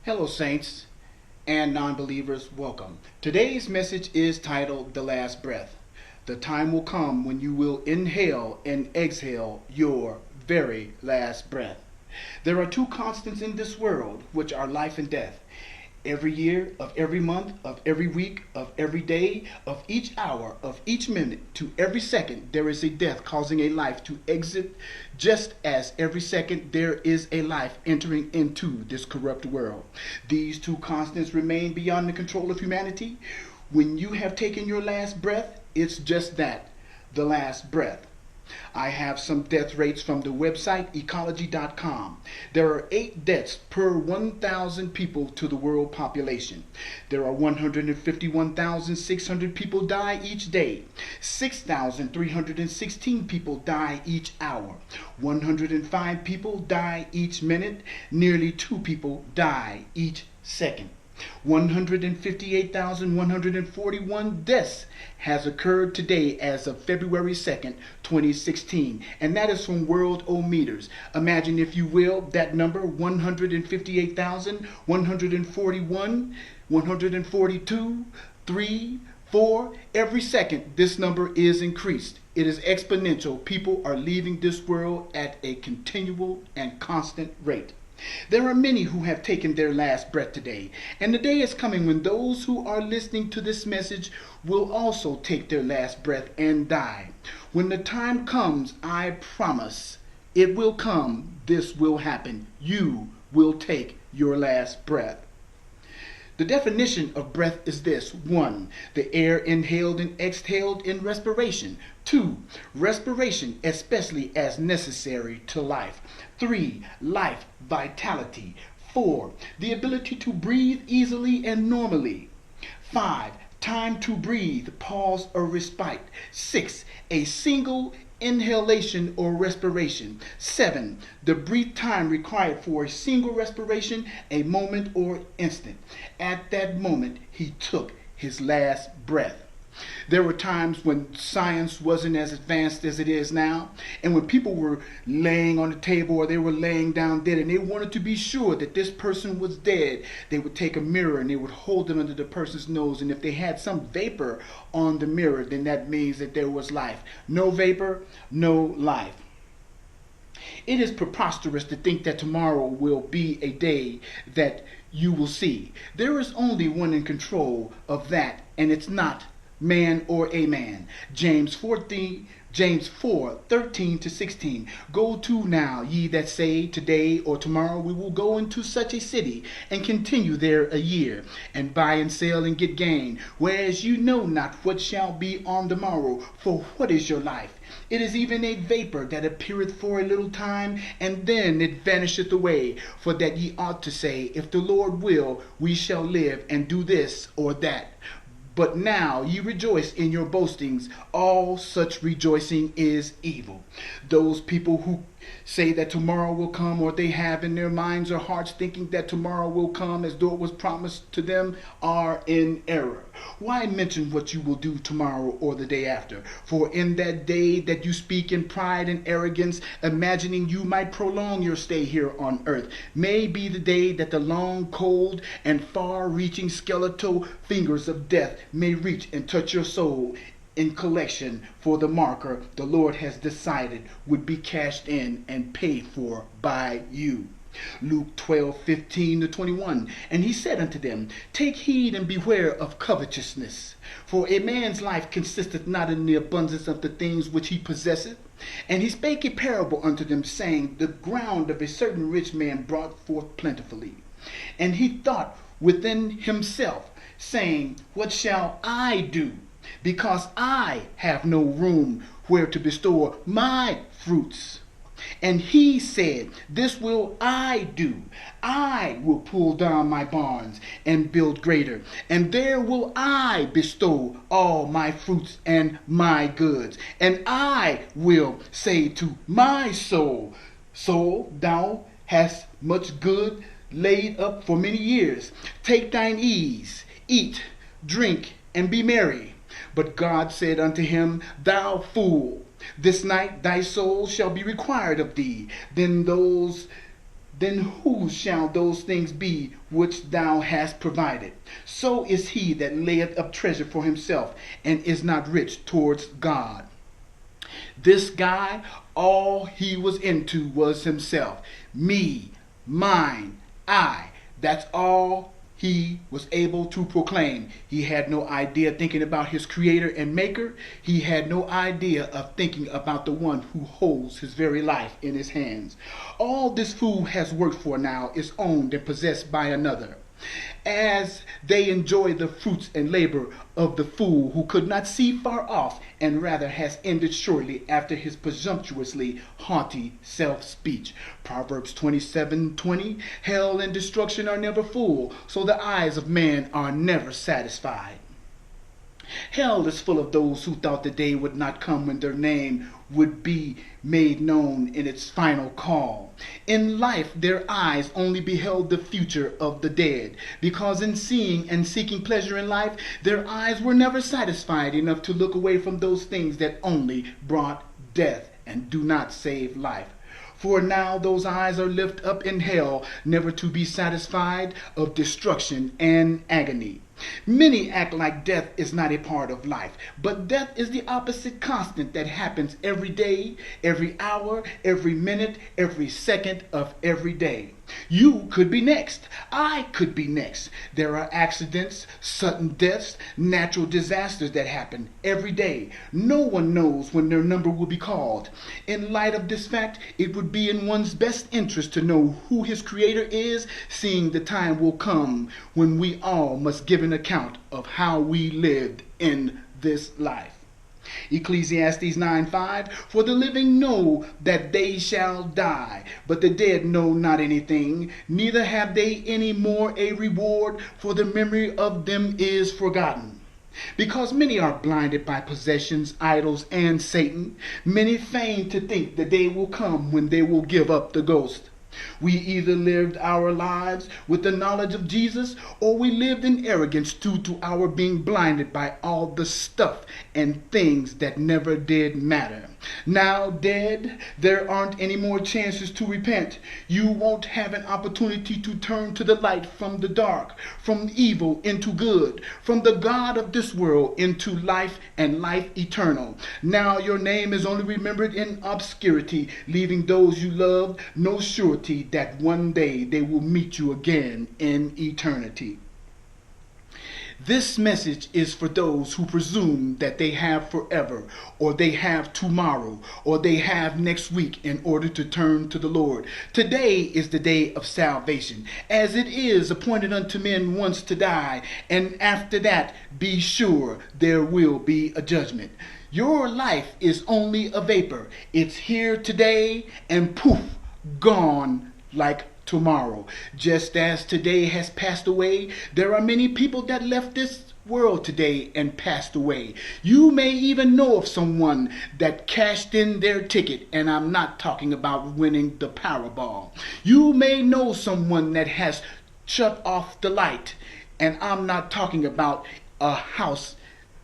Hello, saints and non believers, welcome. Today's message is titled The Last Breath. The time will come when you will inhale and exhale your very last breath. There are two constants in this world, which are life and death. Every year, of every month, of every week, of every day, of each hour, of each minute, to every second, there is a death causing a life to exit, just as every second there is a life entering into this corrupt world. These two constants remain beyond the control of humanity. When you have taken your last breath, it's just that, the last breath. I have some death rates from the website ecology.com. There are 8 deaths per 1,000 people to the world population. There are 151,600 people die each day. 6,316 people die each hour. 105 people die each minute. Nearly 2 people die each second. 158,141 deaths has occurred today as of February 2nd, 2016, and that is from World O Meters. Imagine, if you will, that number 158,141, 142, 3, 4. Every second this number is increased. It is exponential. People are leaving this world at a continual and constant rate. There are many who have taken their last breath today, and the day is coming when those who are listening to this message will also take their last breath and die. When the time comes, I promise it will come, this will happen. You will take your last breath. The definition of breath is this: 1. The air inhaled and exhaled in respiration. 2. Respiration, especially as necessary to life. 3. Life, vitality. 4. The ability to breathe easily and normally. 5. Time to breathe, pause or respite. 6. A single inhalation or respiration. 7. The brief time required for a single respiration, a moment or instant. At that moment, he took his last breath. There were times when science wasn't as advanced as it is now, and when people were laying on the table or they were laying down dead and they wanted to be sure that this person was dead, they would take a mirror and they would hold it under the person's nose, and if they had some vapor on the mirror, then that means that there was life. No vapor, no life. It is preposterous to think that tomorrow will be a day that you will see. There is only one in control of that, and it's not man or a man. James 4:13-16. Go to now, ye that say, today or tomorrow we will go into such a city, and continue there a year, and buy and sell and get gain, whereas you know not what shall be on the morrow. For what is your life? It is even a vapor that appeareth for a little time, and then it vanisheth away. For that ye ought to say, if the Lord will, we shall live and do this or that. But now ye rejoice in your boastings. All such rejoicing is evil. Those people who say that tomorrow will come, or they have in their minds or hearts thinking that tomorrow will come as though it was promised to them, are in error. Why mention what you will do tomorrow or the day after? For in that day that you speak in pride and arrogance, imagining you might prolong your stay here on earth, may be the day that the long, cold, and far-reaching skeletal fingers of death may reach and touch your soul in collection for the marker the Lord has decided would be cashed in and paid for by you. Luke 12:15-21. And he said unto them, take heed and beware of covetousness, for a man's life consisteth not in the abundance of the things which he possesseth. And he spake a parable unto them, saying, the ground of a certain rich man brought forth plentifully. And he thought within himself, saying, what shall I do? Because I have no room where to bestow my fruits. And he said, this will I do. I will pull down my barns and build greater, and there will I bestow all my fruits and my goods. And I will say to my soul, soul, thou hast much good laid up for many years. Take thine ease, eat, drink, and be merry. But God said unto him, thou fool, this night thy soul shall be required of thee. then whose shall those things be which thou hast provided? So is he that layeth up treasure for himself, and is not rich towards God. This guy, all he was into was himself. Me, mine, I. That's all he was able to proclaim. He had no idea thinking about his creator and maker. He had no idea of thinking about the one who holds his very life in his hands. All this fool has worked for now is owned and possessed by another, as they enjoy the fruits and labor of the fool who could not see far off, and rather has ended shortly after his presumptuously haughty self-speech. Proverbs 27:20, hell and destruction are never full, so the eyes of man are never satisfied. Hell is full of those who thought the day would not come when their name would be made known in its final call. In life, their eyes only beheld the future of the dead, because in seeing and seeking pleasure in life, their eyes were never satisfied enough to look away from those things that only brought death and do not save life. For now those eyes are lifted up in hell, never to be satisfied, of destruction and agony. Many act like death is not a part of life, but death is the opposite constant that happens every day, every hour, every minute, every second of every day. You could be next. I could be next. There are accidents, sudden deaths, natural disasters that happen every day. No one knows when their number will be called. In light of this fact, it would be in one's best interest to know who his creator is, seeing the time will come when we all must give an account of how we lived in this life. Ecclesiastes 9:5, for the living know that they shall die, but the dead know not anything, neither have they any more a reward, for the memory of them is forgotten. Because many are blinded by possessions, idols, and Satan, many feign to think the day will come when they will give up the ghost. We either lived our lives with the knowledge of Jesus, or we lived in arrogance due to our being blinded by all the stuff and things that never did matter. Now dead, there aren't any more chances to repent. You won't have an opportunity to turn to the light from the dark, from evil into good, from the God of this world into life and life eternal. Now your name is only remembered in obscurity, leaving those you loved no surety that one day they will meet you again in eternity. This message is for those who presume that they have forever, or they have tomorrow, or they have next week in order to turn to the Lord. Today is the day of salvation, as it is appointed unto men once to die, and after that be sure there will be a judgment. Your life is only a vapor. It's here today and poof, gone like tomorrow. Just as today has passed away, there are many people that left this world today and passed away. You may even know of someone that cashed in their ticket, and I'm not talking about winning the Powerball. You may know someone that has shut off the light, and I'm not talking about a house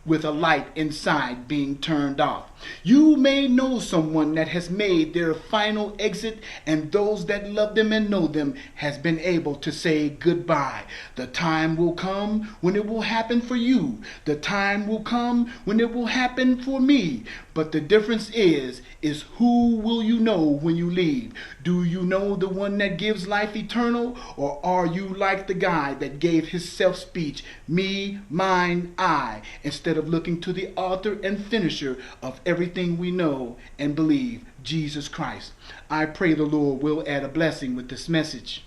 with a light inside being turned off. You may know someone that has made their final exit, and those that love them and know them has been able to say goodbye. The time will come when it will happen for you. The time will come when it will happen for me. But the difference is who will you know when you leave? Do you know the one that gives life eternal, or are you like the guy that gave his self-speech, me, mine, I, instead of looking to the author and finisher of everything we know and believe, Jesus Christ? I pray the Lord will add a blessing with this message.